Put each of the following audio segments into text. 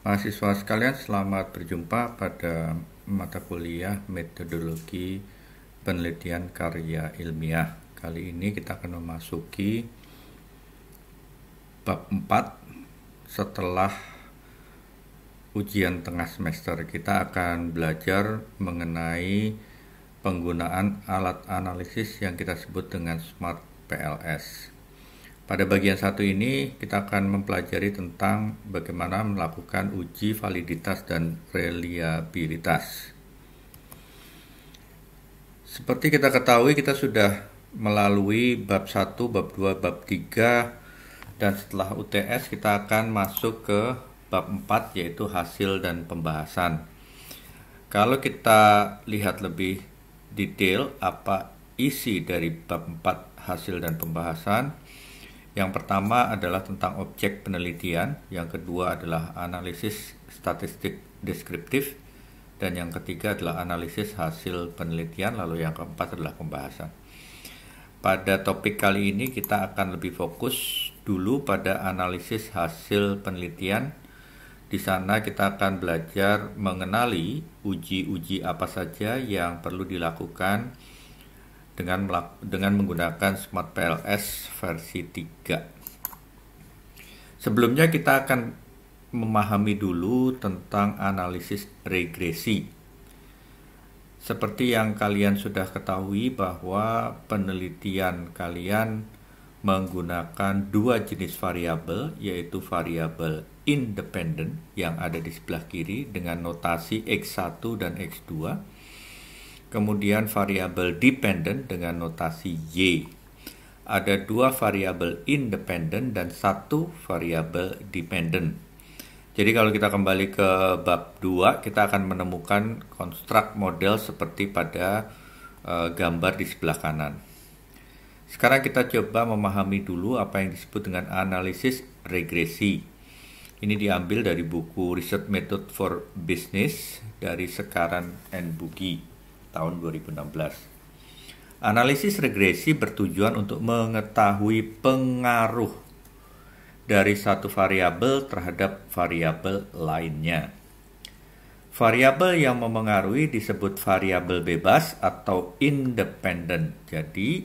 Mahasiswa sekalian, selamat berjumpa pada mata kuliah metodologi penelitian karya ilmiah. Kali ini kita akan memasuki bab 4 setelah ujian tengah semester. Kita akan belajar mengenai penggunaan alat analisis yang kita sebut dengan Smart PLS. Pada bagian satu ini kita akan mempelajari tentang bagaimana melakukan uji validitas dan reliabilitas. Seperti kita ketahui, kita sudah melalui bab 1, bab 2, bab 3, dan setelah UTS kita akan masuk ke bab 4, yaitu hasil dan pembahasan. Kalau kita lihat lebih detail apa isi dari bab 4 hasil dan pembahasan, yang pertama adalah tentang objek penelitian, yang kedua adalah analisis statistik deskriptif, dan yang ketiga adalah analisis hasil penelitian, lalu yang keempat adalah pembahasan. Pada topik kali ini kita akan lebih fokus dulu pada analisis hasil penelitian. Di sana kita akan belajar mengenali uji-uji apa saja yang perlu dilakukan dengan menggunakan Smart PLS versi 3. Sebelumnya kita akan memahami dulu tentang analisis regresi. Seperti yang kalian sudah ketahui bahwa penelitian kalian menggunakan dua jenis variabel, yaitu variabel independen yang ada di sebelah kiri dengan notasi X1 dan X2. Kemudian variabel dependent dengan notasi Y. Ada dua variabel independen dan satu variabel dependent. Jadi kalau kita kembali ke bab 2, kita akan menemukan konstruk model seperti pada gambar di sebelah kanan. Sekarang kita coba memahami dulu apa yang disebut dengan analisis regresi. Ini diambil dari buku Research Method for Business dari Sekaran and Bugi tahun 2016. Analisis regresi bertujuan untuk mengetahui pengaruh dari satu variabel terhadap variabel lainnya. Variabel yang memengaruhi disebut variabel bebas atau independent. Jadi,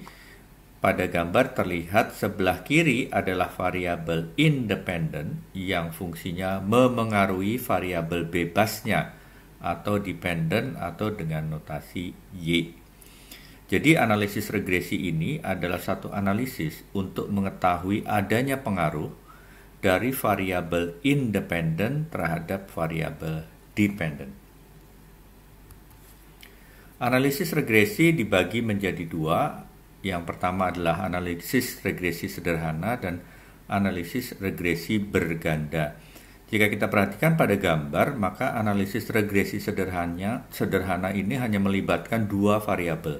pada gambar terlihat sebelah kiri adalah variabel independent yang fungsinya memengaruhi variabel bebasnya atau dependent atau dengan notasi Y. Jadi analisis regresi ini adalah satu analisis untuk mengetahui adanya pengaruh dari variabel independent terhadap variabel dependent. Analisis regresi dibagi menjadi dua. Yang pertama adalah analisis regresi sederhana dan analisis regresi berganda. Jika kita perhatikan pada gambar, maka analisis regresi sederhana ini hanya melibatkan dua variabel,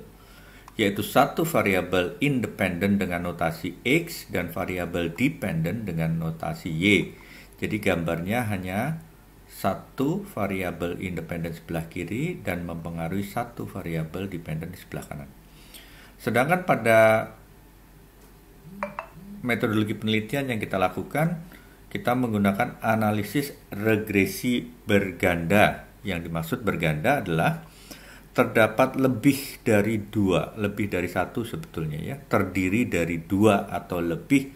yaitu satu variabel independen dengan notasi X dan variabel dependent dengan notasi Y. Jadi gambarnya hanya satu variabel independen sebelah kiri dan mempengaruhi satu variabel dependen di sebelah kanan. Sedangkan pada metodologi penelitian yang kita lakukan, kita menggunakan analisis regresi berganda. Yang dimaksud berganda adalah terdapat lebih dari satu sebetulnya ya, terdiri dari dua atau lebih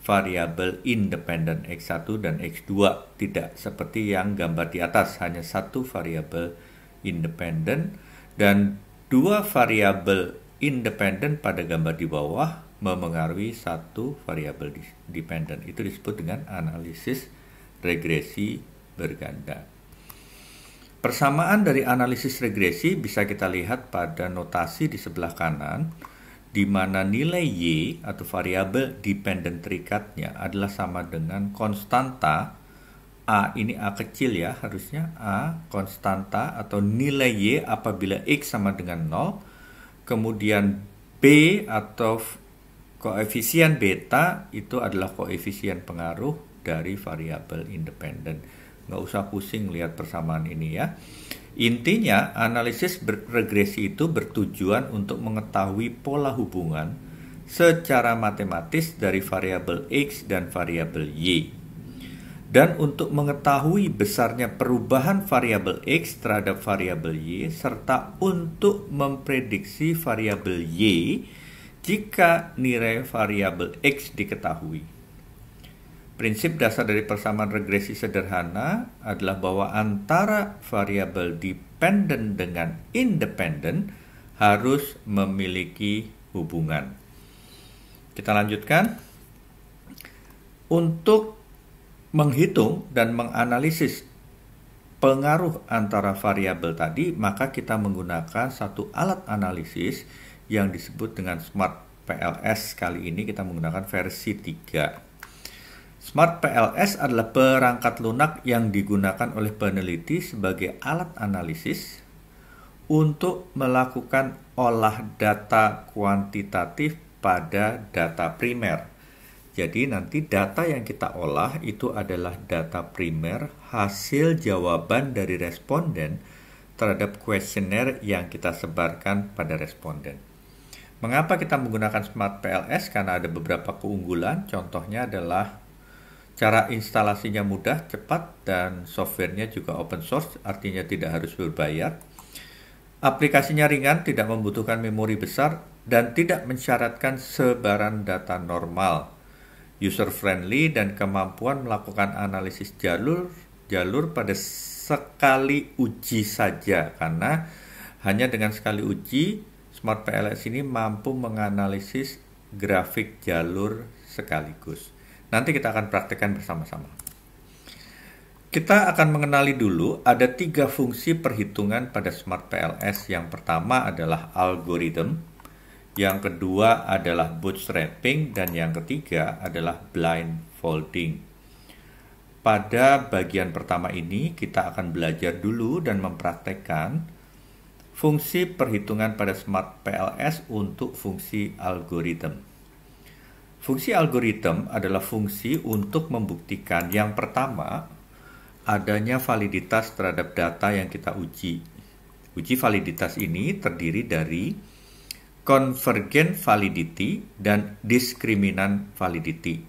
variabel independen X1 dan X2, tidak seperti yang gambar di atas, hanya satu variabel independen dan dua variabel independen pada gambar di bawah memengaruhi satu variabel dependen. Itu disebut dengan analisis regresi berganda. Persamaan dari analisis regresi bisa kita lihat pada notasi di sebelah kanan, di mana nilai Y atau variabel dependent terikatnya adalah sama dengan konstanta A, ini A kecil ya, harusnya A konstanta atau nilai Y apabila X sama dengan 0, kemudian B atau koefisien beta itu adalah koefisien pengaruh dari variabel independen. Nggak usah pusing lihat persamaan ini ya. Intinya, analisis regresi itu bertujuan untuk mengetahui pola hubungan secara matematis dari variabel X dan variabel Y. Dan untuk mengetahui besarnya perubahan variabel X terhadap variabel Y, serta untuk memprediksi variabel Y jika nilai variabel X diketahui. Prinsip dasar dari persamaan regresi sederhana adalah bahwa antara variabel dependent dengan independent harus memiliki hubungan. Kita lanjutkan. Untuk menghitung dan menganalisis pengaruh antara variabel tadi, maka kita menggunakan satu alat analisis yang disebut dengan Smart PLS. Kali ini kita menggunakan versi 3. Smart PLS adalah perangkat lunak yang digunakan oleh peneliti sebagai alat analisis untuk melakukan olah data kuantitatif pada data primer. Jadi nanti data yang kita olah itu adalah data primer, hasil jawaban dari responden terhadap kuesioner yang kita sebarkan pada responden. Mengapa kita menggunakan Smart PLS? Karena ada beberapa keunggulan, contohnya adalah cara instalasinya mudah, cepat, dan softwarenya juga open source, artinya tidak harus berbayar. Aplikasinya ringan, tidak membutuhkan memori besar, dan tidak mensyaratkan sebaran data normal. User-friendly dan kemampuan melakukan analisis jalur pada sekali uji saja, karena hanya dengan sekali uji, Smart PLS ini mampu menganalisis grafik jalur sekaligus. Nanti kita akan praktekkan bersama-sama. Kita akan mengenali dulu ada 3 fungsi perhitungan pada Smart PLS. Yang pertama adalah algorithm, yang kedua adalah bootstrapping, dan yang ketiga adalah blindfolding. Pada bagian pertama ini kita akan belajar dulu dan mempraktekkan fungsi perhitungan pada Smart PLS untuk fungsi algorithm. Fungsi algorithm adalah fungsi untuk membuktikan yang pertama, adanya validitas terhadap data yang kita uji. Uji validitas ini terdiri dari convergent validity dan discriminant validity.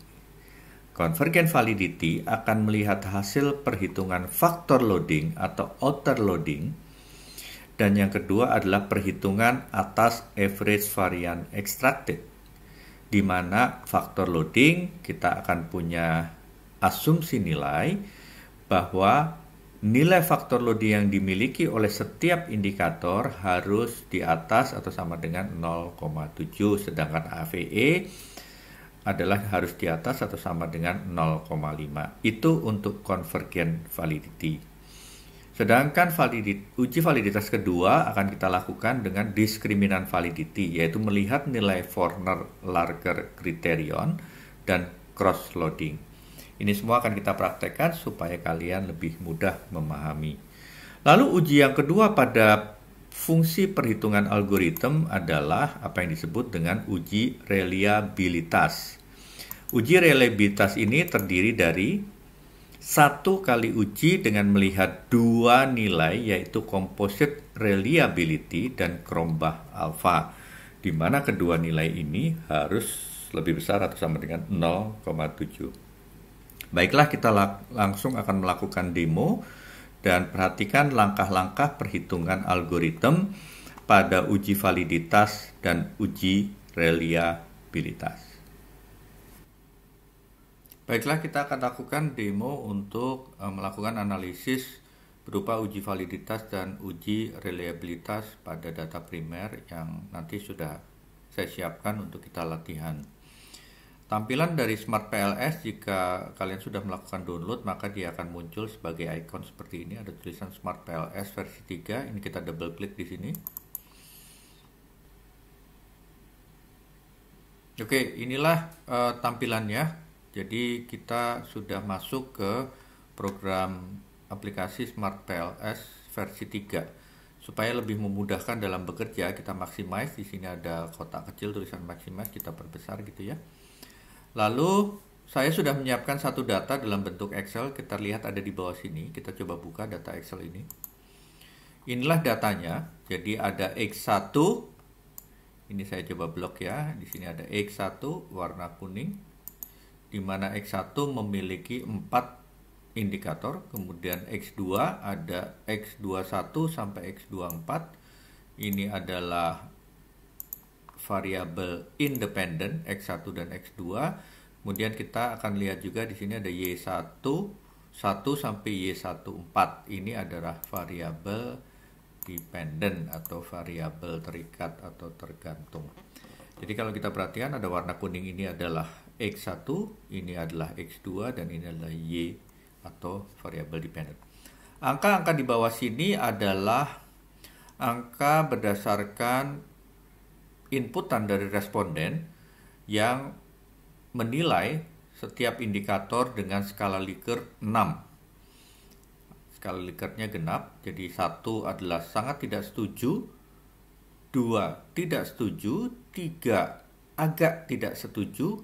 Convergent validity akan melihat hasil perhitungan faktor loading atau outer loading, dan yang kedua adalah perhitungan atas average variance extracted, di mana faktor loading kita akan punya asumsi nilai bahwa nilai faktor loading yang dimiliki oleh setiap indikator harus di atas atau sama dengan 0,7, sedangkan AVE adalah harus di atas atau sama dengan 0,5. Itu untuk convergent validity. Sedangkan uji validitas kedua akan kita lakukan dengan discriminant validity, yaitu melihat nilai Forner-Larger criterion dan cross-loading. Ini semua akan kita praktekkan supaya kalian lebih mudah memahami. Lalu uji yang kedua pada fungsi perhitungan algoritma adalah apa yang disebut dengan uji reliabilitas. Uji reliabilitas ini terdiri dari satu kali uji dengan melihat 2 nilai, yaitu composite reliability dan Cronbach alpha, di mana kedua nilai ini harus lebih besar atau sama dengan 0,7. Baiklah, kita langsung akan melakukan demo dan perhatikan langkah-langkah perhitungan algoritma pada uji validitas dan uji reliabilitas. Baiklah, kita akan lakukan demo untuk melakukan analisis berupa uji validitas dan uji reliabilitas pada data primer yang nanti sudah saya siapkan untuk kita latihan. Tampilan dari Smart PLS, jika kalian sudah melakukan download, maka dia akan muncul sebagai icon seperti ini. Ada tulisan Smart PLS versi 3. Ini kita double klik di sini. Oke, inilah tampilannya. Jadi kita sudah masuk ke program aplikasi Smart PLS versi 3. Supaya lebih memudahkan dalam bekerja, kita maximize. Di sini ada kotak kecil tulisan maximize, kita perbesar gitu ya. Lalu saya sudah menyiapkan satu data dalam bentuk Excel. Kita lihat ada di bawah sini. Kita coba buka data Excel ini. Inilah datanya. Jadi ada X1. Ini saya coba blok ya. Di sini ada X1 warna kuning, di mana X1 memiliki 4 indikator, kemudian X2 ada X21 sampai X24. Ini adalah variabel independen X1 dan X2. Kemudian kita akan lihat juga di sini ada Y1 1 sampai Y14. Ini adalah variabel dependent atau variabel terikat atau tergantung. Jadi kalau kita perhatikan ada warna kuning, ini adalah X1, ini adalah X2, dan ini adalah Y atau variabel dependent. Angka-angka di bawah sini adalah angka berdasarkan inputan dari responden yang menilai setiap indikator dengan skala Likert 6. Skala Likertnya genap, jadi 1 adalah sangat tidak setuju, 2 tidak setuju, 3 agak tidak setuju,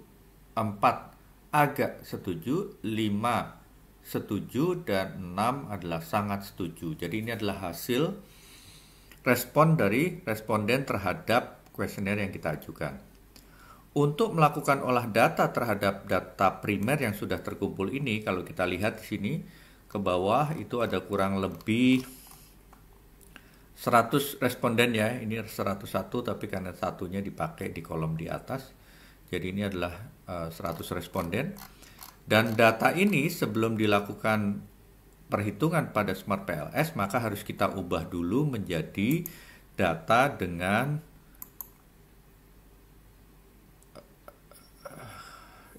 4 agak setuju, 5 setuju, dan 6 adalah sangat setuju. Jadi ini adalah hasil respon dari responden terhadap kuesioner yang kita ajukan. Untuk melakukan olah data terhadap data primer yang sudah terkumpul ini, kalau kita lihat di sini ke bawah itu ada kurang lebih 100 responden ya. Ini 101, tapi karena satunya dipakai di kolom di atas. Jadi ini adalah 100 responden. Dan data ini sebelum dilakukan perhitungan pada Smart PLS, maka harus kita ubah dulu menjadi data dengan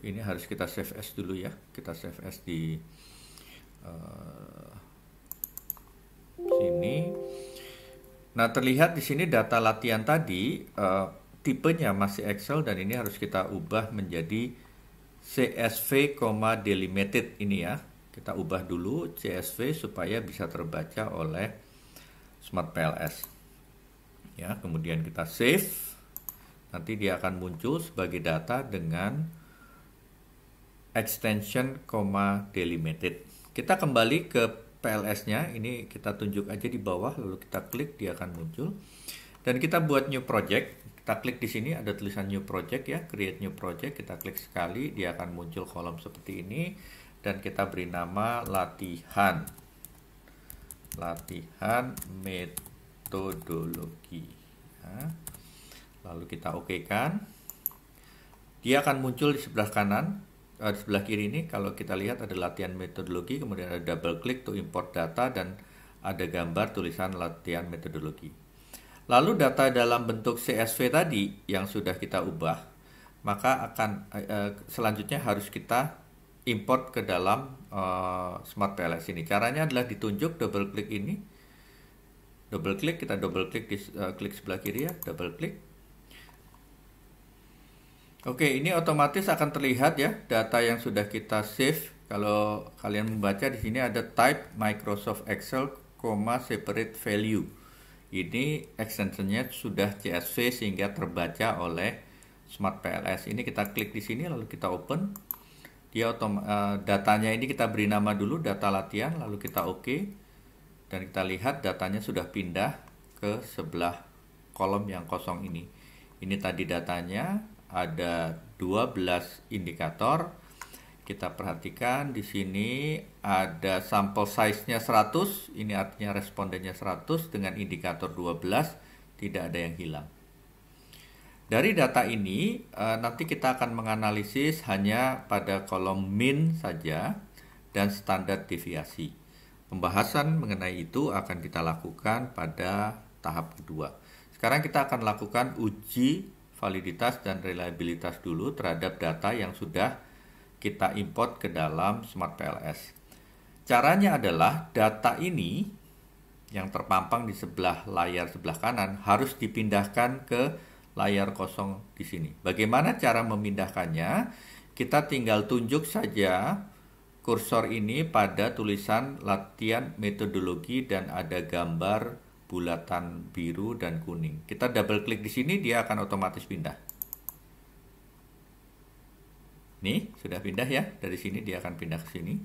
ini harus kita save as dulu ya. Kita save as di sini. Nah, terlihat di sini data latihan tadi tipenya masih Excel, dan ini harus kita ubah menjadi CSV, delimited ini ya. Kita ubah dulu CSV supaya bisa terbaca oleh Smart PLS. Ya, kemudian kita save. Nanti dia akan muncul sebagai data dengan extension, delimited. Kita kembali ke PLS-nya. Ini kita tunjuk aja di bawah, lalu kita klik, dia akan muncul. Dan kita buat new project. Kita klik di sini ada tulisan new project ya, create new project. Kita klik sekali, dia akan muncul kolom seperti ini, dan kita beri nama latihan. Latihan metodologi. Ya. Lalu kita oke-kan. Dia akan muncul di sebelah kanan. Di sebelah kiri ini kalau kita lihat ada latihan metodologi, kemudian ada double click to import data, dan ada gambar tulisan latihan metodologi. Lalu data dalam bentuk CSV tadi yang sudah kita ubah, maka akan selanjutnya harus kita import ke dalam Smart PLS ini. Caranya adalah ditunjuk, double click ini, double click, kita double click di klik sebelah kiri ya, double click. Oke, ini otomatis akan terlihat ya data yang sudah kita save. Kalau kalian membaca di sini ada type Microsoft Excel, separate value. Ini extensionnya sudah CSV sehingga terbaca oleh Smart PLS. Ini kita klik di sini lalu kita open. Dia datanya ini kita beri nama dulu, data latihan, lalu kita oke. Dan kita lihat datanya sudah pindah ke sebelah kolom yang kosong ini. Ini tadi datanya. Ada 12 indikator. Kita perhatikan di sini ada sampel size-nya 100. Ini artinya respondennya 100 dengan indikator 12, tidak ada yang hilang. Dari data ini nanti kita akan menganalisis hanya pada kolom mean saja dan standar deviasi. Pembahasan mengenai itu akan kita lakukan pada tahap kedua. Sekarang kita akan lakukan uji validitas dan reliabilitas dulu terhadap data yang sudah kita import ke dalam Smart PLS. Caranya adalah data ini yang terpampang di sebelah layar sebelah kanan harus dipindahkan ke layar kosong di sini. Bagaimana cara memindahkannya? Kita tinggal tunjuk saja kursor ini pada tulisan latihan metodologi dan ada gambar bulatan biru dan kuning. Kita double klik di sini, dia akan otomatis pindah. Nih, sudah pindah ya. Dari sini dia akan pindah ke sini.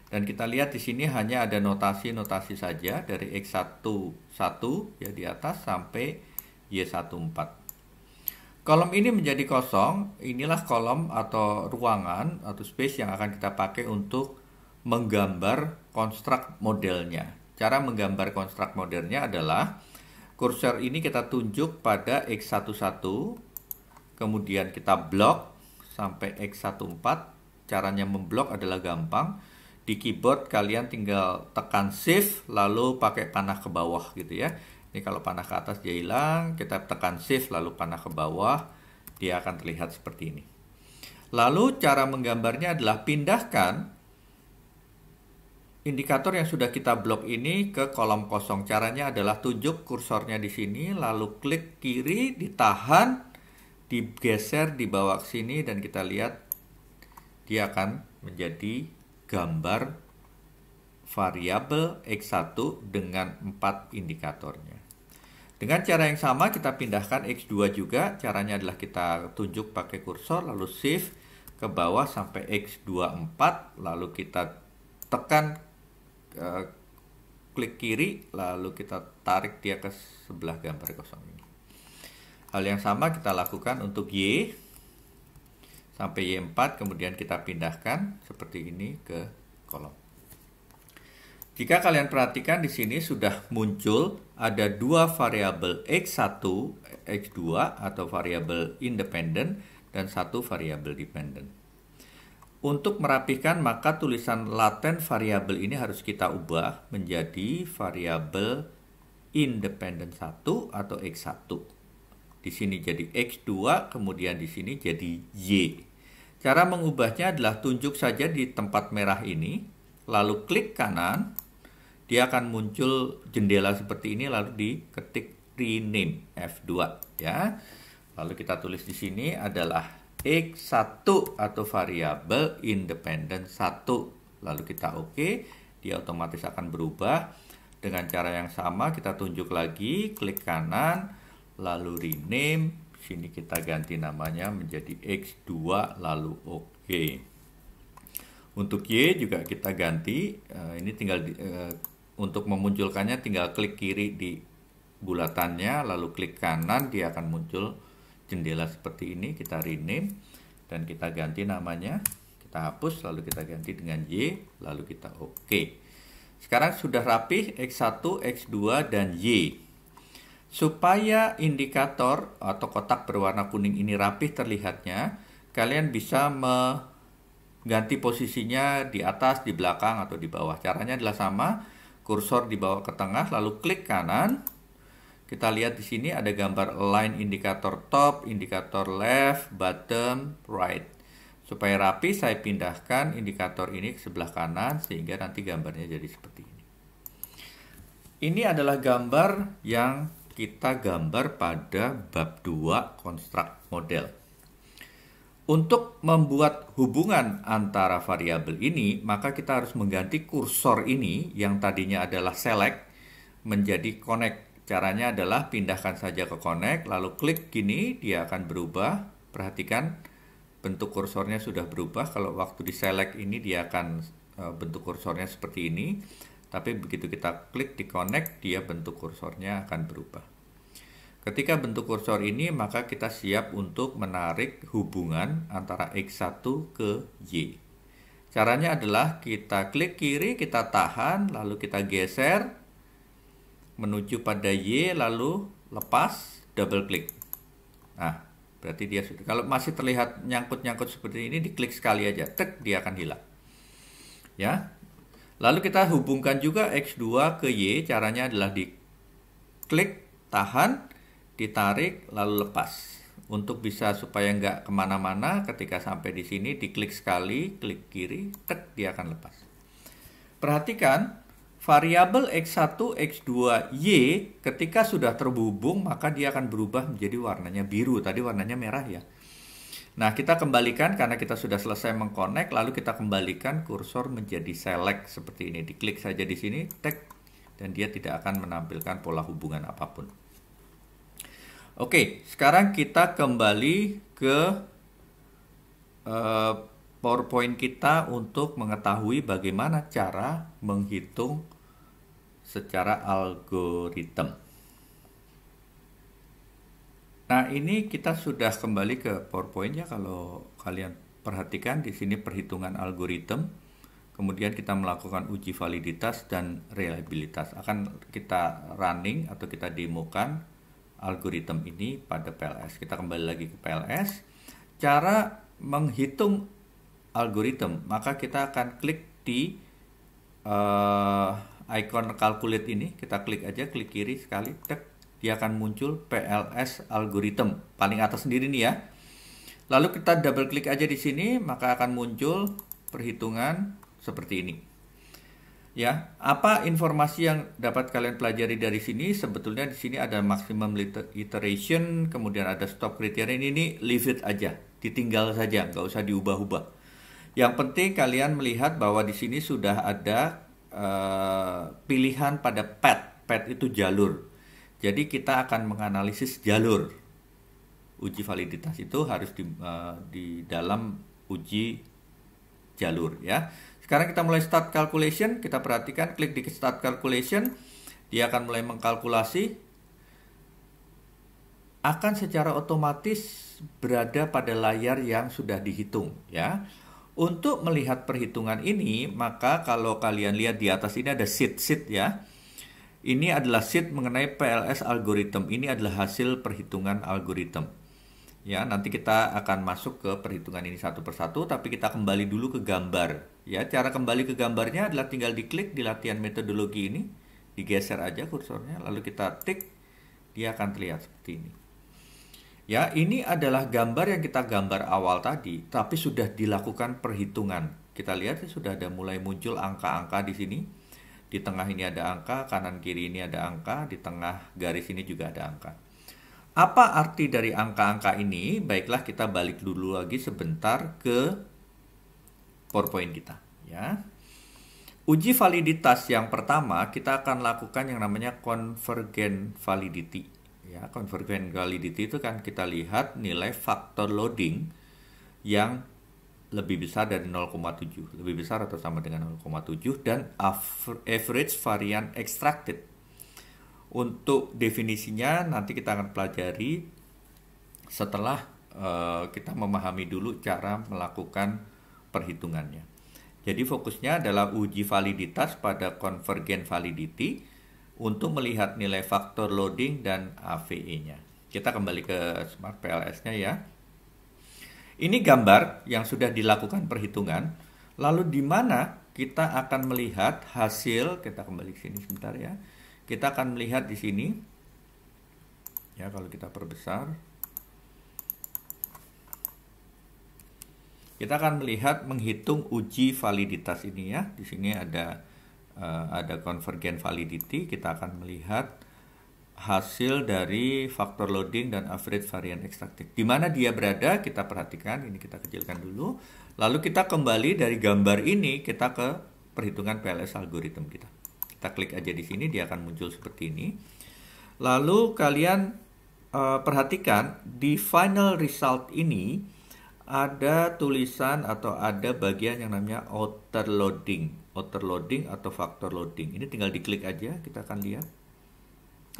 Dan kita lihat di sini hanya ada notasi-notasi saja dari X11 ya di atas sampai Y14. Kolom ini menjadi kosong. Inilah kolom atau ruangan atau space yang akan kita pakai untuk menggambar konstruk modelnya. Cara menggambar konstruk modelnya adalah kursor ini kita tunjuk pada X11, kemudian kita blok sampai X14. Caranya memblok adalah gampang. Di keyboard kalian tinggal tekan Shift lalu pakai panah ke bawah gitu ya. Ini kalau panah ke atas dia hilang, kita tekan Shift lalu panah ke bawah, dia akan terlihat seperti ini. Lalu cara menggambarnya adalah pindahkan indikator yang sudah kita blok ini ke kolom kosong. Caranya adalah tunjuk kursornya di sini, lalu klik kiri, ditahan, digeser di bawah sini, dan kita lihat dia akan menjadi gambar variabel X1 dengan 4 indikatornya. Dengan cara yang sama kita pindahkan X2 juga. Caranya adalah kita tunjuk pakai kursor, lalu shift ke bawah sampai X24, lalu kita tekan klik kiri, lalu kita tarik dia ke sebelah gambar kosong ini. Hal yang sama kita lakukan untuk Y sampai Y4, kemudian kita pindahkan seperti ini ke kolom. Jika kalian perhatikan di sini sudah muncul ada dua variabel X1, X2 atau variabel independen dan satu variabel dependen. Untuk merapikan maka tulisan laten variabel ini harus kita ubah menjadi variabel independen 1 atau X1. Di sini jadi X2, kemudian di sini jadi Y. Cara mengubahnya adalah tunjuk saja di tempat merah ini, lalu klik kanan, dia akan muncul jendela seperti ini, lalu diketik rename F2 ya. Lalu kita tulis di sini adalah X1 atau variabel independen 1. Lalu kita oke, dia otomatis akan berubah. Dengan cara yang sama kita tunjuk lagi, klik kanan, lalu rename. Sini kita ganti namanya menjadi X2 lalu oke. Untuk Y juga kita ganti. Ini tinggal untuk memunculkannya tinggal klik kiri di bulatannya, lalu klik kanan, dia akan muncul jendela seperti ini. Kita rename dan kita ganti namanya, kita hapus lalu kita ganti dengan Y, lalu kita oke. Sekarang sudah rapih X1, X2 dan Y. Supaya indikator atau kotak berwarna kuning ini rapih terlihatnya, kalian bisa mengganti posisinya di atas, di belakang atau di bawah. Caranya adalah sama, kursor dibawa ke tengah lalu klik kanan. Kita lihat di sini ada gambar align indikator top, indikator left, bottom, right. Supaya rapi saya pindahkan indikator ini ke sebelah kanan sehingga nanti gambarnya jadi seperti ini. Ini adalah gambar yang kita gambar pada bab 2 konstruk model. Untuk membuat hubungan antara variabel ini, maka kita harus mengganti kursor ini yang tadinya adalah select menjadi connect. Caranya adalah pindahkan saja ke connect, lalu klik gini, dia akan berubah. Perhatikan bentuk kursornya sudah berubah. Kalau waktu di select ini dia akan bentuk kursornya seperti ini. Tapi begitu kita klik di connect, dia bentuk kursornya akan berubah. Ketika bentuk kursor ini, maka kita siap untuk menarik hubungan antara X1 ke Y. Caranya adalah kita klik kiri, kita tahan, lalu kita geser menuju pada Y, lalu lepas, double klik. Nah, berarti dia sudah. Kalau masih terlihat nyangkut-nyangkut seperti ini, diklik sekali aja, tek, dia akan hilang. Ya. Lalu kita hubungkan juga X2 ke Y, caranya adalah diklik, tahan, ditarik, lalu lepas. Untuk bisa supaya nggak kemana-mana, ketika sampai di sini, diklik sekali, klik kiri, tek, dia akan lepas. Perhatikan, variabel X1, X2, Y ketika sudah terhubung maka dia akan berubah menjadi warnanya biru. Tadi warnanya merah ya. Nah, kita kembalikan karena kita sudah selesai mengconnect, lalu kita kembalikan kursor menjadi select seperti ini. Diklik saja di sini, tek, dan dia tidak akan menampilkan pola hubungan apapun. Oke, sekarang kita kembali ke PowerPoint kita untuk mengetahui bagaimana cara menghitung secara algoritma. Nah, ini kita sudah kembali ke PowerPoint ya. Kalau kalian perhatikan di sini perhitungan algoritma. kemudian kita melakukan uji validitas dan reliabilitas. Akan kita running atau kita demokan algoritma ini pada PLS. Kita kembali lagi ke PLS. Cara menghitung algoritma, maka kita akan klik di icon calculate ini. Kita klik aja, klik kiri sekali, tek, dia akan muncul PLS algoritma paling atas sendiri nih ya. Lalu kita double klik aja di sini, maka akan muncul perhitungan seperti ini. Ya, apa informasi yang dapat kalian pelajari dari sini? Sebetulnya di sini ada maximum iteration, kemudian ada stop kriteria. Ini leave it aja, ditinggal saja, nggak usah diubah-ubah. Yang penting kalian melihat bahwa di sini sudah ada pilihan pada path. Path itu jalur. Jadi kita akan menganalisis jalur. Uji validitas itu harus di dalam uji jalur ya. Sekarang kita mulai start calculation. Kita perhatikan, klik di start calculation, dia akan mulai mengkalkulasi. Akan secara otomatis berada pada layar yang sudah dihitung ya. Untuk melihat perhitungan ini, maka kalau kalian lihat di atas ini ada sheet ya. Ini adalah sheet mengenai PLS algoritma. Ini adalah hasil perhitungan algoritma. Ya, nanti kita akan masuk ke perhitungan ini satu persatu, tapi kita kembali dulu ke gambar. Ya, cara kembali ke gambarnya adalah tinggal diklik di latihan metodologi ini, digeser aja kursornya, lalu kita tik, dia akan terlihat seperti ini. Ya, ini adalah gambar yang kita gambar awal tadi, tapi sudah dilakukan perhitungan. Kita lihat sudah ada mulai muncul angka-angka di sini. Di tengah ini ada angka, kanan kiri ini ada angka, di tengah garis ini juga ada angka. Apa arti dari angka-angka ini? Baiklah, kita balik dulu lagi sebentar ke PowerPoint kita ya. Uji validitas yang pertama kita akan lakukan yang namanya convergent validity ya. Convergent validity itu kan kita lihat nilai faktor loading yang lebih besar dari 0,7, lebih besar atau sama dengan 0,7, dan average varian extracted. Untuk definisinya nanti kita akan pelajari setelah kita memahami dulu cara melakukan perhitungannya. Jadi fokusnya adalah uji validitas pada convergent validity untuk melihat nilai faktor loading dan AVE-nya. Kita kembali ke Smart PLS-nya ya. Ini gambar yang sudah dilakukan perhitungan. Lalu di mana kita akan melihat hasil, kita kembali ke sini sebentar ya. Kita akan melihat di sini. Ya, kalau kita perbesar. Kita akan melihat menghitung uji validitas ini ya. Di sini ada convergent validity. Kita akan melihat hasil dari faktor loading dan average varian extracted. Di mana dia berada, kita perhatikan, ini kita kecilkan dulu. Lalu kita kembali dari gambar ini, kita ke perhitungan PLS algoritma kita. Kita klik aja di sini, dia akan muncul seperti ini. Lalu kalian perhatikan, di final result ini, ada tulisan atau ada bagian yang namanya outer loading. Outer loading atau faktor loading. Ini tinggal diklik aja, kita akan lihat.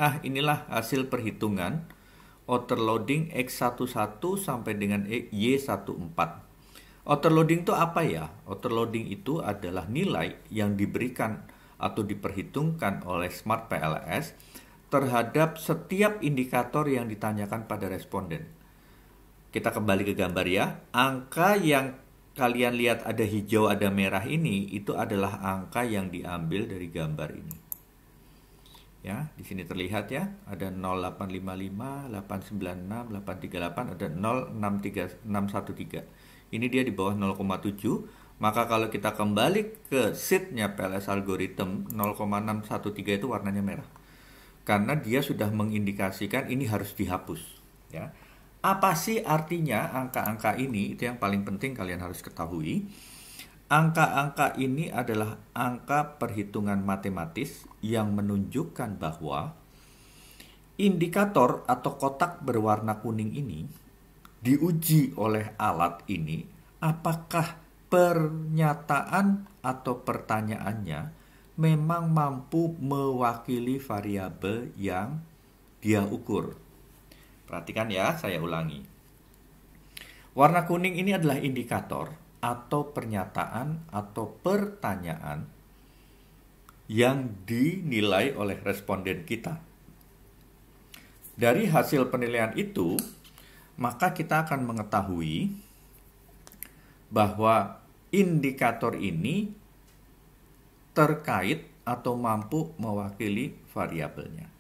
Inilah hasil perhitungan outer loading X11 sampai dengan Y14. Outer loading itu apa ya? Outer loading itu adalah nilai yang diberikan atau diperhitungkan oleh Smart PLS terhadap setiap indikator yang ditanyakan pada responden. Kita kembali ke gambar ya. Angka yang kalian lihat ada hijau, ada merah ini, itu adalah angka yang diambil dari gambar ini. Ya, di sini terlihat ya, ada 0855, 896, 838, ada 063613. Ini dia di bawah 0,7. Maka kalau kita kembali ke sheet-nya PLS algorithm, 0,613 itu warnanya merah. Karena dia sudah mengindikasikan ini harus dihapus, ya. Apa sih artinya angka-angka ini? Itu yang paling penting kalian harus ketahui. Angka-angka ini adalah angka perhitungan matematis yang menunjukkan bahwa indikator atau kotak berwarna kuning ini diuji oleh alat ini, apakah pernyataan atau pertanyaannya memang mampu mewakili variabel yang dia ukur. Perhatikan ya, saya ulangi. Warna kuning ini adalah indikator atau pernyataan atau pertanyaan yang dinilai oleh responden kita. Dari hasil penilaian itu, maka kita akan mengetahui bahwa indikator ini terkait atau mampu mewakili variabelnya.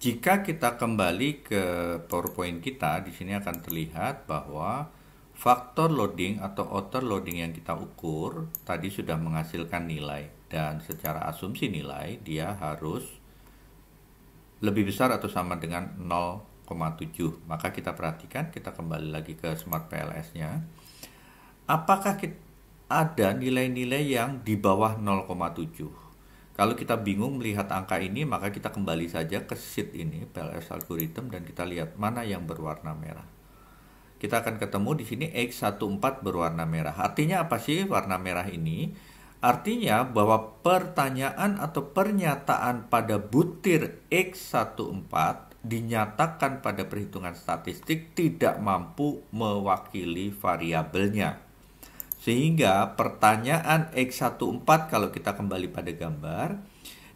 Jika kita kembali ke PowerPoint kita, di sini akan terlihat bahwa faktor loading atau outer loading yang kita ukur tadi sudah menghasilkan nilai, dan secara asumsi nilai dia harus lebih besar atau sama dengan 0,7. Maka kita perhatikan, kita kembali lagi ke Smart PLS-nya. Apakah ada nilai-nilai yang di bawah 0,7? Kalau kita bingung melihat angka ini, maka kita kembali saja ke sheet ini, PLS algorithm, dan kita lihat mana yang berwarna merah. Kita akan ketemu di sini X14 berwarna merah. Artinya apa sih warna merah ini? Artinya bahwa pertanyaan atau pernyataan pada butir X14 dinyatakan pada perhitungan statistik tidak mampu mewakili variabelnya. Sehingga pertanyaan X14 kalau kita kembali pada gambar,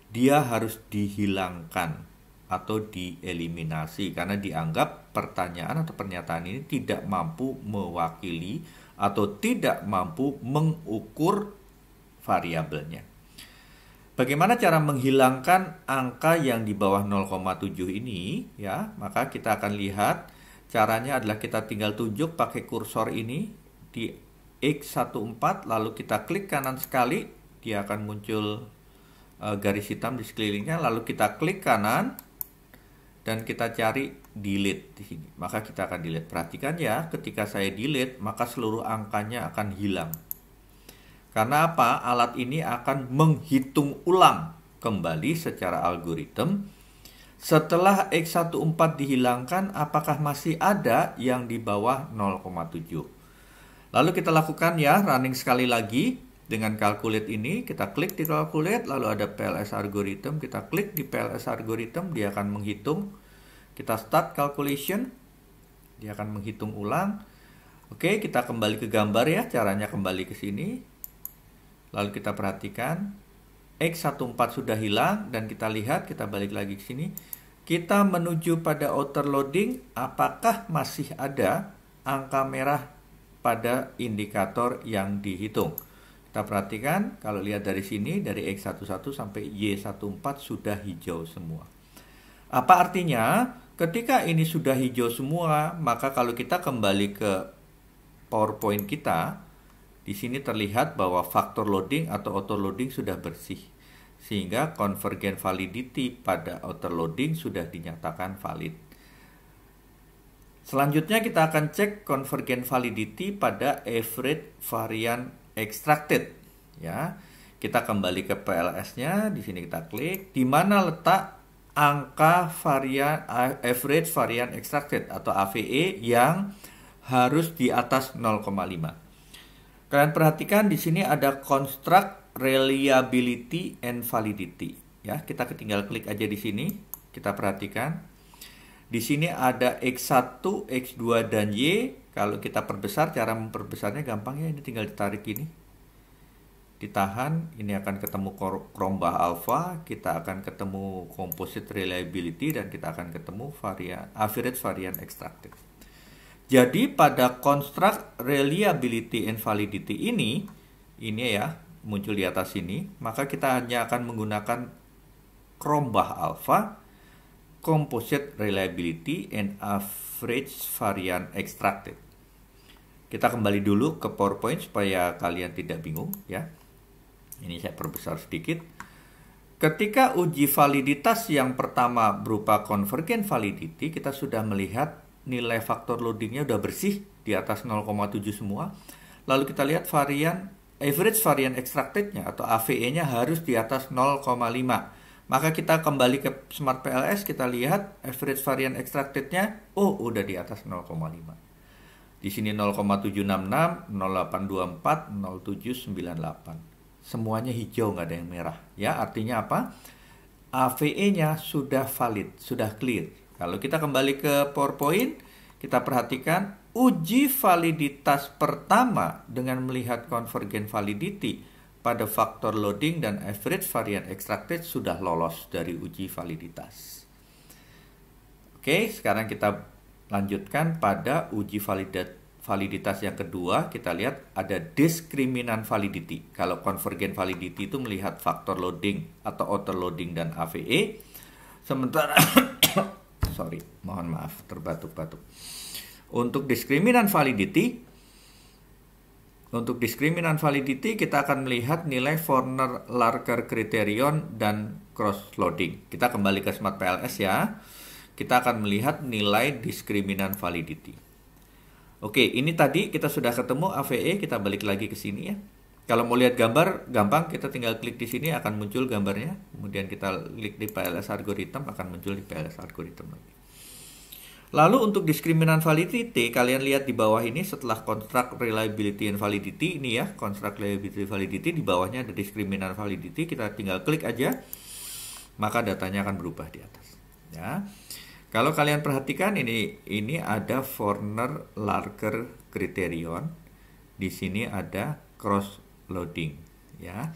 dia harus dihilangkan atau dieliminasi karena dianggap pertanyaan atau pernyataan ini tidak mampu mewakili atau tidak mampu mengukur variabelnya. Bagaimana cara menghilangkan angka yang di bawah 0,7 ini? Ya, maka kita akan lihat caranya adalah kita tinggal tunjuk pakai kursor ini di X14, lalu kita klik kanan sekali, dia akan muncul garis hitam di sekelilingnya, lalu kita klik kanan dan kita cari delete di sini. Maka kita akan delete. Perhatikan ya, ketika saya delete, maka seluruh angkanya akan hilang. Karena apa? Alat ini akan menghitung ulang kembali secara algoritma. Setelah X14 dihilangkan, apakah masih ada yang di bawah 0,7? Lalu kita lakukan ya, running sekali lagi dengan calculate ini. Kita klik di calculate, lalu ada PLS algorithm. Kita klik di PLS algorithm, dia akan menghitung. Kita start calculation, dia akan menghitung ulang. Oke, kita kembali ke gambar ya, caranya kembali ke sini. Lalu kita perhatikan, X14 sudah hilang, dan kita lihat, kita balik lagi ke sini. Kita menuju pada outer loading, apakah masih ada angka merah pada indikator yang dihitung. Kita perhatikan, kalau lihat dari sini, dari X11 sampai Y14 sudah hijau semua. Apa artinya? Ketika ini sudah hijau semua, maka kalau kita kembali ke PowerPoint kita, di sini terlihat bahwa faktor loading atau auto loading sudah bersih. Sehingga convergent validity pada outer loading sudah dinyatakan valid. Selanjutnya kita akan cek convergent validity pada average varian extracted. Ya, kita kembali ke PLS-nya. Di sini kita klik. Di mana letak angka varian average varian extracted atau AVE yang harus di atas 0,5. Kalian perhatikan di sini ada construct reliability and validity. Ya, kita tinggal klik aja di sini. Kita perhatikan. Di sini ada X1, X2, dan Y. Kalau kita perbesar, cara memperbesarnya gampang ya. Ini tinggal ditarik ini. Ditahan, ini akan ketemu Cronbach alpha. Kita akan ketemu composite reliability. Dan kita akan ketemu average varian extracted. Jadi pada construct reliability and validity ini ya, muncul di atas sini. Maka kita hanya akan menggunakan Cronbach alpha, composite reliability and average varian extracted. Kita kembali dulu ke PowerPoint supaya kalian tidak bingung ya. Ini saya perbesar sedikit. Ketika uji validitas yang pertama berupa convergent validity, kita sudah melihat nilai faktor loadingnya udah bersih di atas 0,7 semua. Lalu kita lihat average varian extracted-nya atau AVE-nya harus di atas 0,5. Maka kita kembali ke Smart PLS, kita lihat average varian extracted-nya, udah di atas 0,5. Di sini 0,766, 0,824, 0,798. Semuanya hijau, nggak ada yang merah. Ya, artinya apa? AVE-nya sudah valid, sudah clear. Kalau kita kembali ke PowerPoint, kita perhatikan uji validitas pertama dengan melihat convergent validity pada faktor loading dan average variance extracted sudah lolos dari uji validitas. Oke, sekarang kita lanjutkan pada uji validitas yang kedua. Kita lihat ada diskriminan validity. Kalau convergent validity itu melihat faktor loading atau outer loading dan AVE. Sementara sorry, mohon maaf terbatuk-batuk. Untuk diskriminan validity kita akan melihat nilai Forner-Larker criterion dan cross loading. Kita kembali ke Smart PLS ya. Kita akan melihat nilai diskriminan validity. Oke, ini tadi kita sudah ketemu AVE, kita balik lagi ke sini ya. Kalau mau lihat gambar, gampang, kita tinggal klik di sini akan muncul gambarnya. Kemudian kita klik di PLS algorithm, akan muncul di PLS algorithm lagi. Lalu untuk diskriminan validity, kalian lihat di bawah ini setelah construct reliability and validity, ini ya, construct reliability validity, di bawahnya ada diskriminan validity, kita tinggal klik aja, maka datanya akan berubah di atas. Ya. Kalau kalian perhatikan ini ada Forner-Larker criterion, di sini ada cross loading, ya.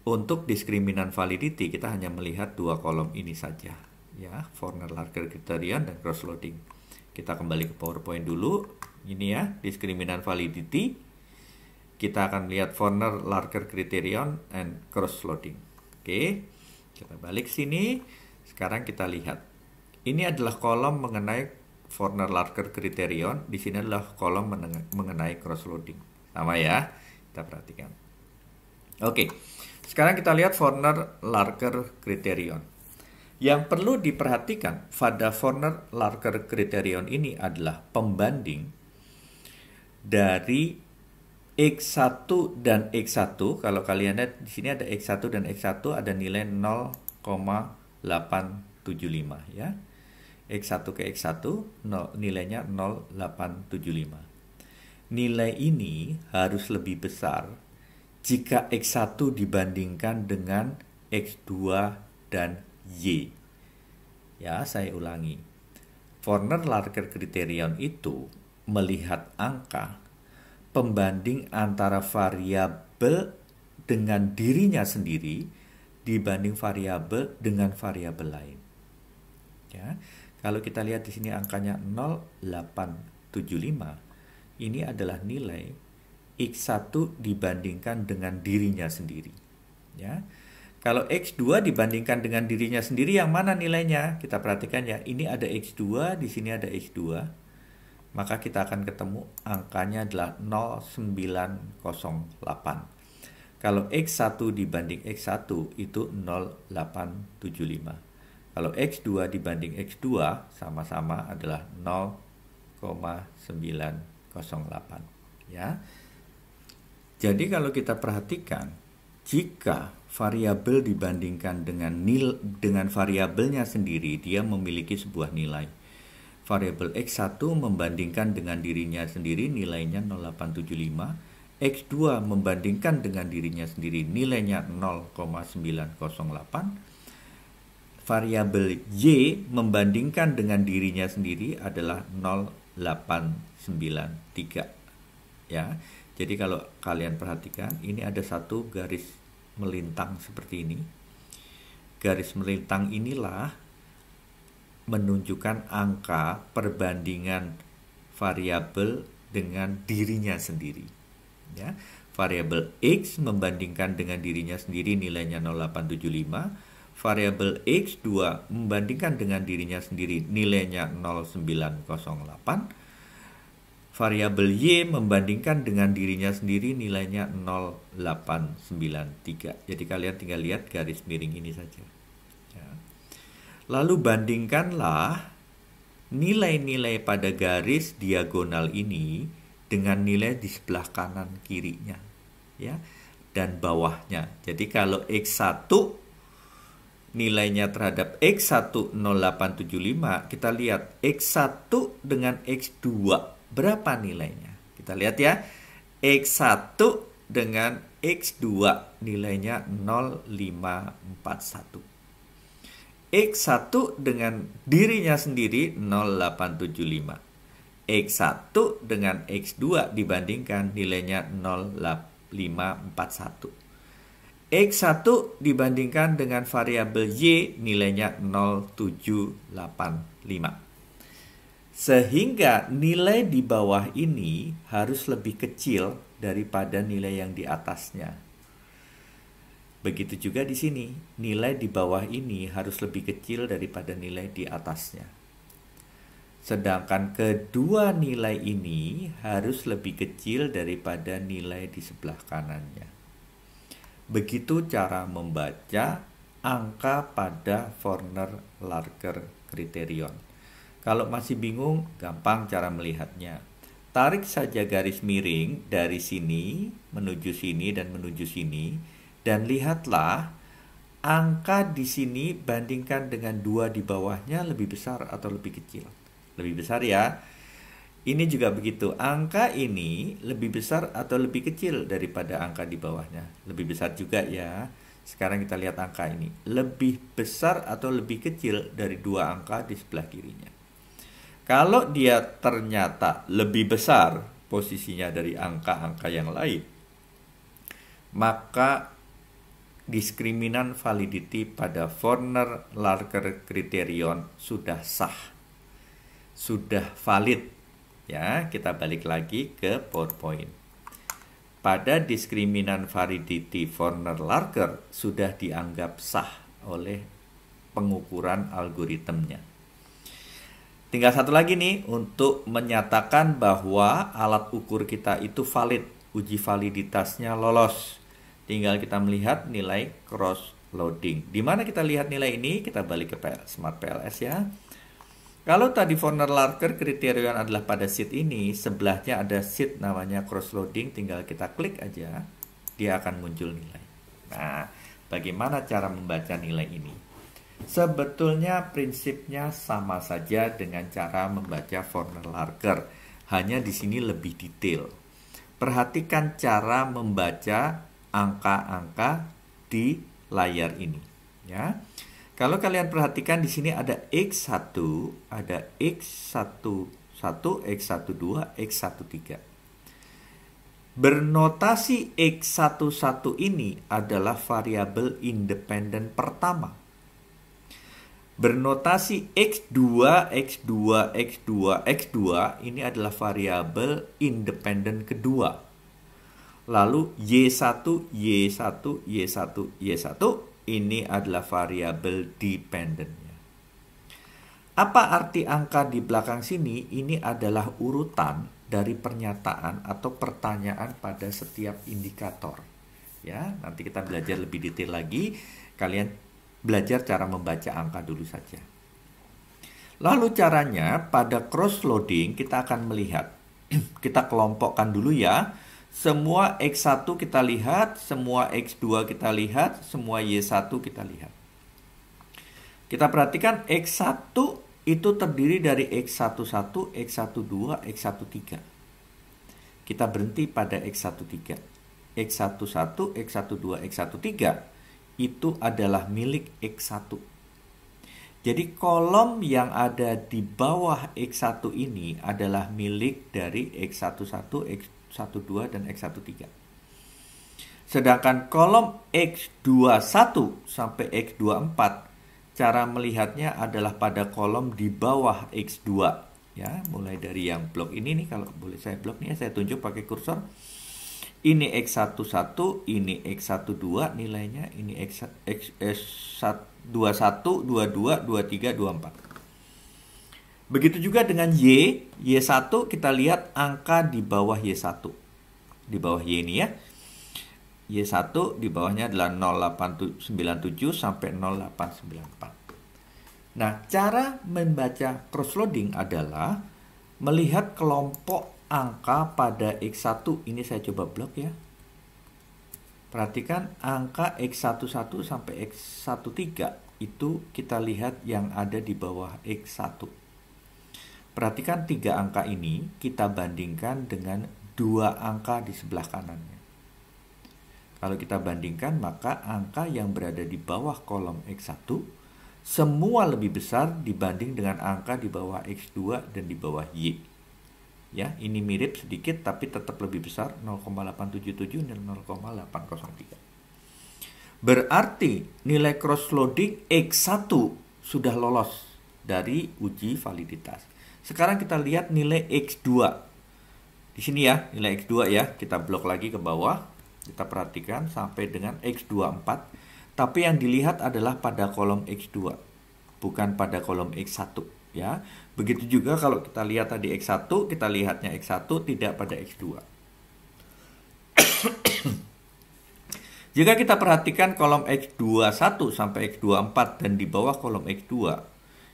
Untuk diskriminan validity kita hanya melihat dua kolom ini saja, ya, Forner-Larker criterion dan cross loading. Kita kembali ke PowerPoint dulu. Ini ya, diskriminan validity. Kita akan lihat Forner-Larker criterion and cross loading. Oke. Kita balik sini. Sekarang kita lihat. Ini adalah kolom mengenai Forner-Larker criterion. Di sini adalah kolom mengenai cross loading. Sama ya. Kita perhatikan. Oke. Sekarang kita lihat Forner-Larker criterion. Yang perlu diperhatikan pada Forner-Larker criterion ini adalah pembanding dari X1 dan X1. Kalau kalian lihat di sini ada X1 dan X1 ada nilai 0,875 ya. X1 ke X1 nilainya 0,875. Nilai ini harus lebih besar jika X1 dibandingkan dengan X2 dan Y. Ya, saya ulangi. Forner-Larker criterion itu melihat angka pembanding antara variabel dengan dirinya sendiri dibanding variabel dengan variabel lain. Ya. Kalau kita lihat di sini angkanya 0,875, ini adalah nilai X1 dibandingkan dengan dirinya sendiri. Ya. Kalau X2 dibandingkan dengan dirinya sendiri, yang mana nilainya? Kita perhatikan ya, ini ada X2, di sini ada X2. Maka kita akan ketemu angkanya adalah 0,908. Kalau X1 dibanding X1 itu 0,875. Kalau X2 dibanding X2 sama-sama adalah 0,908. Ya. Jadi kalau kita perhatikan, jika variabel dibandingkan dengan variabelnya sendiri, dia memiliki sebuah nilai. Variabel X1 membandingkan dengan dirinya sendiri, nilainya 0,875. X2 membandingkan dengan dirinya sendiri, nilainya 0,908. Variabel Y membandingkan dengan dirinya sendiri adalah 0,893. Ya. Jadi kalau kalian perhatikan, ini ada satu garis melintang seperti ini. Garis melintang inilah menunjukkan angka perbandingan variabel dengan dirinya sendiri. Ya. Variabel X membandingkan dengan dirinya sendiri nilainya 0,875. Variabel X2 membandingkan dengan dirinya sendiri nilainya 0,908. Variabel Y membandingkan dengan dirinya sendiri nilainya 0,893. Jadi kalian tinggal lihat garis miring ini saja. Ya. Lalu bandingkanlah nilai-nilai pada garis diagonal ini dengan nilai di sebelah kanan kirinya. Ya. Dan bawahnya. Jadi kalau X1 nilainya terhadap X1 0,875, kita lihat X1 dengan X2 berapa nilainya? Kita lihat ya. X1 dengan X2 nilainya 0,541. X1 dengan dirinya sendiri 0,875. X1 dengan X2 dibandingkan nilainya 0,541. X1 dibandingkan dengan variabel Y nilainya 0,785. Sehingga nilai di bawah ini harus lebih kecil daripada nilai yang di atasnya. Begitu juga di sini, nilai di bawah ini harus lebih kecil daripada nilai di atasnya. Sedangkan kedua nilai ini harus lebih kecil daripada nilai di sebelah kanannya. Begitu cara membaca angka pada Forner-Larker criterion. Kalau masih bingung, gampang cara melihatnya. Tarik saja garis miring dari sini menuju sini dan menuju sini, dan lihatlah angka di sini bandingkan dengan 2 di bawahnya lebih besar atau lebih kecil. Lebih besar ya. Ini juga begitu. Angka ini lebih besar atau lebih kecil daripada angka di bawahnya. Lebih besar juga ya. Sekarang kita lihat angka ini. Lebih besar atau lebih kecil dari 2 angka di sebelah kirinya. Kalau dia ternyata lebih besar posisinya dari angka-angka yang lain, maka diskriminan validity pada Forner-Larker criterion sudah sah. Sudah valid. Ya, kita balik lagi ke PowerPoint. Pada diskriminan validity Forner-Larker sudah dianggap sah oleh pengukuran algoritmnya. Tinggal satu lagi nih untuk menyatakan bahwa alat ukur kita itu valid, uji validitasnya lolos. Tinggal kita melihat nilai cross loading. Di mana kita lihat nilai ini? Kita balik ke Smart PLS ya. Kalau tadi Forner-Larker criterion adalah pada sheet ini, sebelahnya ada sheet namanya cross loading, tinggal kita klik aja, dia akan muncul nilai. Nah, bagaimana cara membaca nilai ini? Sebetulnya prinsipnya sama saja dengan cara membaca Forner-Larker, hanya di sini lebih detail. Perhatikan cara membaca angka-angka di layar ini, ya. Kalau kalian perhatikan di sini ada X1, ada X11, X12, X13. Bernotasi X11 ini adalah variabel independen pertama. Bernotasi X2, X2, X2, X2 ini adalah variabel independen kedua. Lalu Y1, Y1, Y1, Y1 ini adalah variabel dependennya. Apa arti angka di belakang sini? Ini adalah urutan dari pernyataan atau pertanyaan pada setiap indikator. Ya, nanti kita belajar lebih detail lagi. Kalian belajar cara membaca angka dulu saja. Lalu caranya pada cross loading kita akan melihat. Kita kelompokkan dulu ya. Semua X1 kita lihat, semua X2 kita lihat, semua Y1 kita lihat. Kita perhatikan X1 itu terdiri dari X11, X12, X13. Kita berhenti pada X13. X11, X12, X13 itu adalah milik X1. Jadi kolom yang ada di bawah X1 ini adalah milik dari X11, X12, dan X13. Sedangkan kolom X21 sampai X24, cara melihatnya adalah pada kolom di bawah X2. Ya, mulai dari yang blok ini nih, kalau boleh saya blok nih, saya tunjuk pakai kursor. Ini X11, ini X12 nilainya, ini X21, 22, 23, 24. Begitu juga dengan Y1 kita lihat angka di bawah Y1. Di bawah Y ini ya. Y1 di bawahnya adalah 0897 sampai 0894. Nah, cara membaca cross loading adalah melihat kelompok angka pada X1. Ini saya coba blok ya. Perhatikan angka X11 sampai X13 itu kita lihat yang ada di bawah X1. Perhatikan 3 angka ini kita bandingkan dengan 2 angka di sebelah kanannya. Kalau kita bandingkan, maka angka yang berada di bawah kolom X1 semua lebih besar dibanding dengan angka di bawah X2 dan di bawah Y. ya. Ini mirip sedikit tapi tetap lebih besar, 0,877 dan 0,803. Berarti nilai cross loading X1 sudah lolos dari uji validitas. Sekarang kita lihat nilai X2. Di sini ya, nilai X2 ya. Kita blok lagi ke bawah. Kita perhatikan sampai dengan X24. Tapi yang dilihat adalah pada kolom X2, bukan pada kolom X1 ya. Begitu juga kalau kita lihat tadi X1, kita lihatnya X1 tidak pada X2. Jika kita perhatikan kolom X21 sampai X24 dan di bawah kolom X2,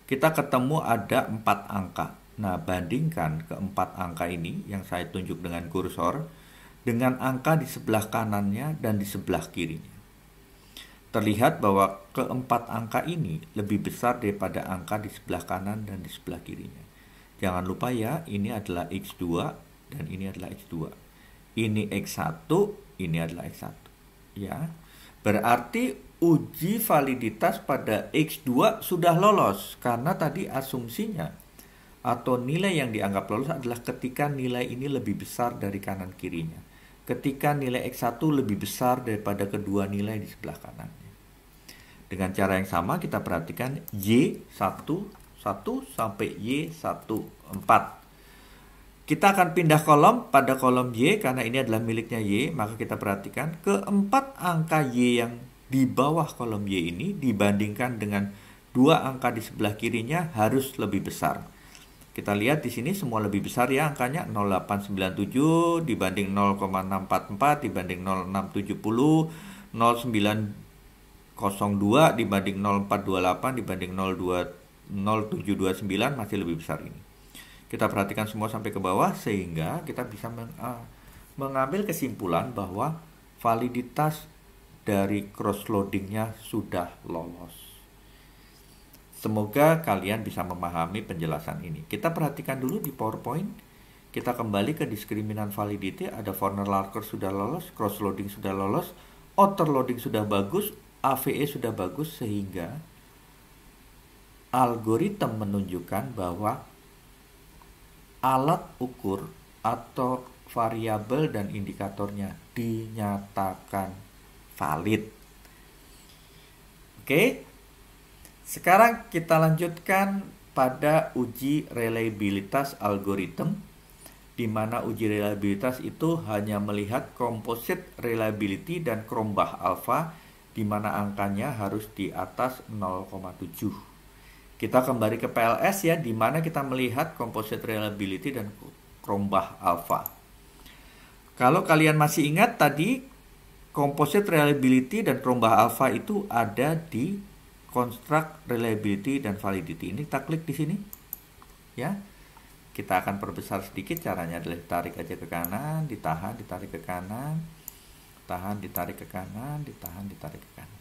kita ketemu ada 4 angka. Nah, bandingkan keempat angka ini yang saya tunjuk dengan kursor dengan angka di sebelah kanannya dan di sebelah kirinya. Terlihat bahwa keempat angka ini lebih besar daripada angka di sebelah kanan dan di sebelah kirinya. Jangan lupa ya, ini adalah X2 dan ini adalah X2. Ini X1, ini adalah X1. Ya. Berarti uji validitas pada X2 sudah lolos karena tadi asumsinya atau nilai yang dianggap lolos adalah ketika nilai ini lebih besar dari kanan kirinya. Ketika nilai X1 lebih besar daripada kedua nilai di sebelah kanannya. Dengan cara yang sama kita perhatikan Y11 sampai Y14. Kita akan pindah kolom pada kolom Y karena ini adalah miliknya Y. Maka kita perhatikan keempat angka Y yang di bawah kolom Y ini dibandingkan dengan dua angka di sebelah kirinya harus lebih besar. Kita lihat di sini semua lebih besar ya angkanya, 0897 dibanding 0,644 dibanding 0670, 0902 dibanding 0428 dibanding 0729 masih lebih besar ini. Kita perhatikan semua sampai ke bawah sehingga kita bisa mengambil kesimpulan bahwa validitas dari cross loadingnya sudah lolos. Semoga kalian bisa memahami penjelasan ini. Kita perhatikan dulu di PowerPoint. Kita kembali ke diskriminan validity. Ada Warner Larker sudah lolos, cross loading sudah lolos, outer loading sudah bagus, AVE sudah bagus, sehingga algoritma menunjukkan bahwa alat ukur atau variabel dan indikatornya dinyatakan valid. Oke. Sekarang kita lanjutkan pada uji reliabilitas algoritma, di mana uji reliabilitas itu hanya melihat composite reliability dan Cronbach alpha, di mana angkanya harus di atas 0,7. Kita kembali ke PLS ya, di mana kita melihat composite reliability dan Cronbach alpha. Kalau kalian masih ingat tadi, composite reliability dan Cronbach alpha itu ada di construct reliability dan validity. Ini kita klik di sini ya. Kita akan perbesar sedikit. Caranya adalah ditarik aja ke kanan, ditahan, ditarik ke kanan, tahan, ditarik ke kanan, ditahan, ditarik ke kanan.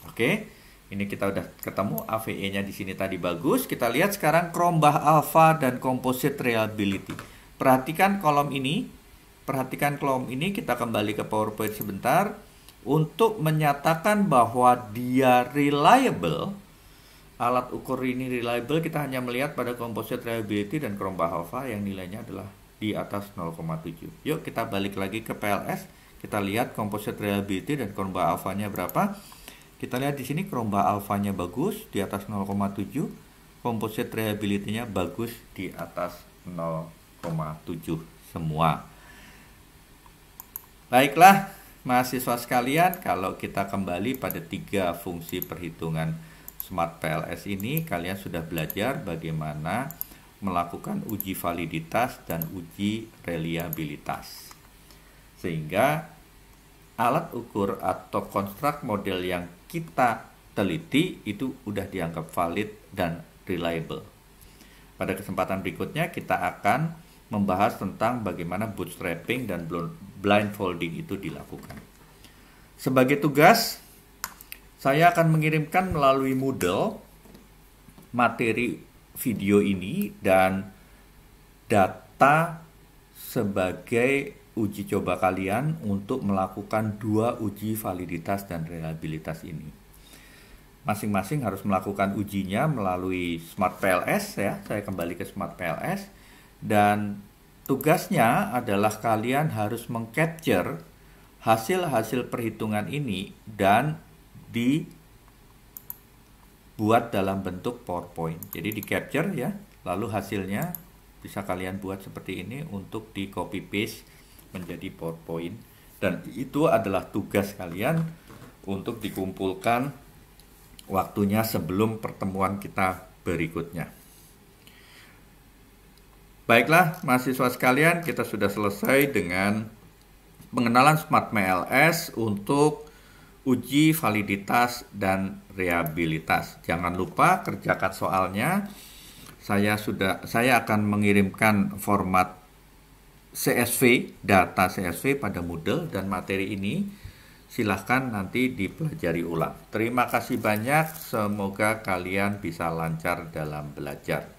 Oke, ini kita udah ketemu AVE-nya di sini tadi bagus. Kita lihat sekarang Cronbach alpha dan composite reliability. Perhatikan kolom ini. Perhatikan kolom ini. Kita kembali ke PowerPoint sebentar. Untuk menyatakan bahwa dia reliable, alat ukur ini reliable, kita hanya melihat pada composite reliability dan Cronbach alpha yang nilainya adalah di atas 0,7. Yuk kita balik lagi ke PLS. Kita lihat composite reliability dan Cronbach alpha-nya berapa. Kita lihat di sini Cronbach alpha-nya bagus di atas 0,7. Composite reliability-nya bagus di atas 0,7 semua. Baiklah mahasiswa sekalian, kalau kita kembali pada 3 fungsi perhitungan Smart PLS ini, kalian sudah belajar bagaimana melakukan uji validitas dan uji reliabilitas. Sehingga alat ukur atau konstruk model yang kita teliti itu udah dianggap valid dan reliable. Pada kesempatan berikutnya kita akan membahas tentang bagaimana bootstrapping dan blindfolding itu dilakukan. Sebagai tugas, saya akan mengirimkan melalui Moodle materi video ini dan data sebagai uji coba kalian untuk melakukan 2 uji validitas dan reliabilitas ini. Masing-masing harus melakukan ujinya melalui Smart PLS ya. Saya kembali ke Smart PLS. Dan tugasnya adalah kalian harus mengcapture hasil-hasil perhitungan ini dan dibuat dalam bentuk PowerPoint. Jadi di capture ya, lalu hasilnya bisa kalian buat seperti ini untuk di copy paste menjadi PowerPoint, dan itu adalah tugas kalian untuk dikumpulkan waktunya sebelum pertemuan kita berikutnya. Baiklah mahasiswa sekalian, kita sudah selesai dengan pengenalan SmartMLS untuk uji validitas dan reliabilitas. Jangan lupa kerjakan soalnya. Saya akan mengirimkan format CSV, data CSV pada Moodle, dan materi ini silahkan nanti dipelajari ulang. Terima kasih banyak, semoga kalian bisa lancar dalam belajar.